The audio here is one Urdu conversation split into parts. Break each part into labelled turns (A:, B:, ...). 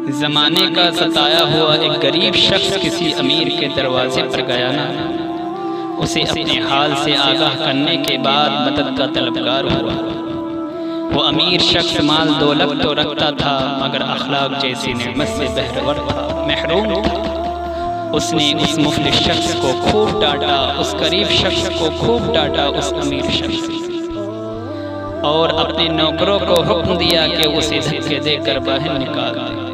A: زمانے کا ستایا ہوا ایک غریب شخص کسی امیر کے دروازے پر گیا نا، اسے اپنے حال سے آگاہ کرنے کے بعد مدد کا طلبگار ہوا۔ وہ امیر شخص مال دولت تو رکھتا تھا مگر اخلاق جیسی نعمت سے بہرور تھا، محروم تھا۔ اس نے اس مفلس شخص کو خوب ڈانٹا، اس غریب شخص کو خوب ڈانٹا، اس امیر شخص اور اپنے نوکروں کو حکم دیا کہ اسے دھکے دے کر باہر نکال دے۔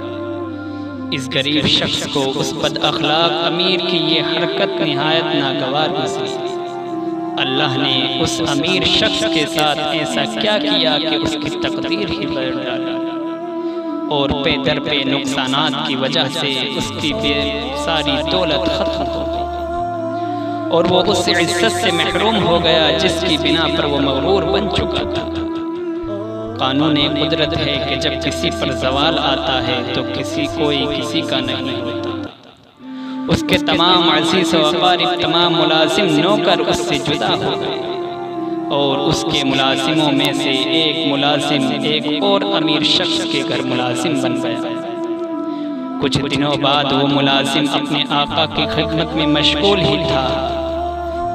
A: اس غریب شخص کو اس بد اخلاق امیر کی یہ حرکت نہایت ناگوار گزری۔ اللہ نے اس امیر شخص کے ساتھ ایسا کیا کیا کہ اس کی تقدیر ہی بدل ڈالی اور پے در پے نقصانات کی وجہ سے اس کی ساری دولت ختم ہو گئی اور وہ اس عزت سے محروم ہو گیا جس کی بنا پر وہ مغرور بن چکا تھا۔ قانون قدرت ہے کہ جب کسی پر زوال آتا ہے تو کوئی کسی کا نہیں ہوتا۔ اس کے تمام عزیز و اقارب، تمام ملازم نوکر اس سے جدا ہو گئے اور اس کے ملازموں میں سے ایک ملازم ایک اور امیر شخص کے گھر ملازم بن گیا۔ کچھ دنوں بعد وہ ملازم اپنے آقا کی خدمت میں مشغول ہی تھا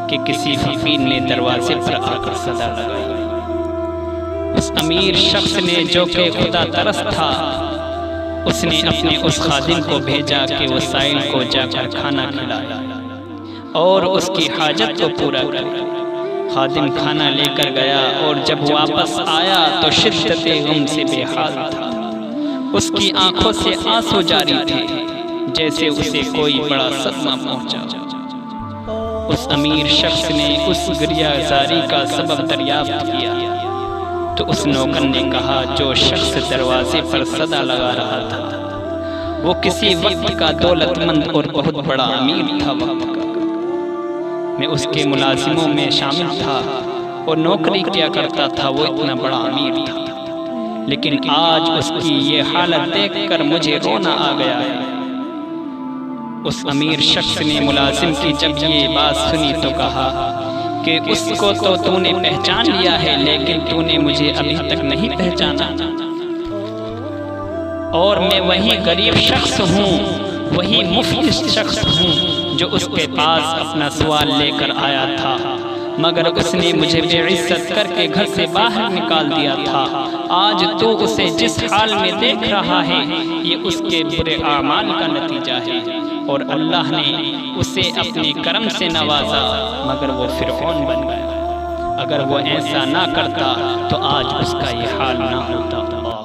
A: کہ کسی فقیر نے دروازے پر آ کر صدا لگائی۔ اس امیر شخص نے جو کہ خدا ترس تھا، اس نے اپنے اس خادم کو بھیجا کہ وہ سائل کو جا کر کھانا کھلائے اور اس کی حاجت کو پورا کرے۔ خادم کھانا لے کر گیا اور جب واپس آیا تو شدت غم سے بے حال تھا۔ اس کی آنکھوں سے آنسو جاری تھے جیسے اسے کوئی بڑا صدمہ پہنچا۔ اس امیر شخص نے اس گریہ زاری کا سبب دریافت کیا تو اس نوکر نے کہا جو شخص دروازے پر صدا لگا رہا تھا وہ کسی وقت کا دولت مند اور بہت بڑا امیر تھا۔ وقت کا میں اس کے ملازموں میں شامل تھا اور نوکری کیا کرتا تھا، وہ اتنا بڑا امیر تھا، لیکن آج اس کی یہ حالت دیکھ کر مجھے رونا آ گیا ہے۔ اس امیر شخص نے ملازم کی جب یہ بات سنی تو کہا کہ اس کو تو نے پہچان لیا ہے لیکن تو نے مجھے ابھی تک نہیں پہچانا، اور میں وہی غریب شخص ہوں، وہی مفلس شخص ہوں جو اس کے پاس اپنا سوال لے کر آیا تھا مگر اس نے مجھے بے عزت کر کے گھر سے باہر نکال دیا تھا۔ آج تو اسے جس حال میں دیکھ رہا ہے یہ اس کے برے اعمال کا نتیجہ ہے اور اللہ نے اسے اپنے کرم سے نوازا مگر وہ فرعون بن گیا۔ اگر وہ ایسا نہ کرتا تو آج اس کا یہ حال نہ ہوتا۔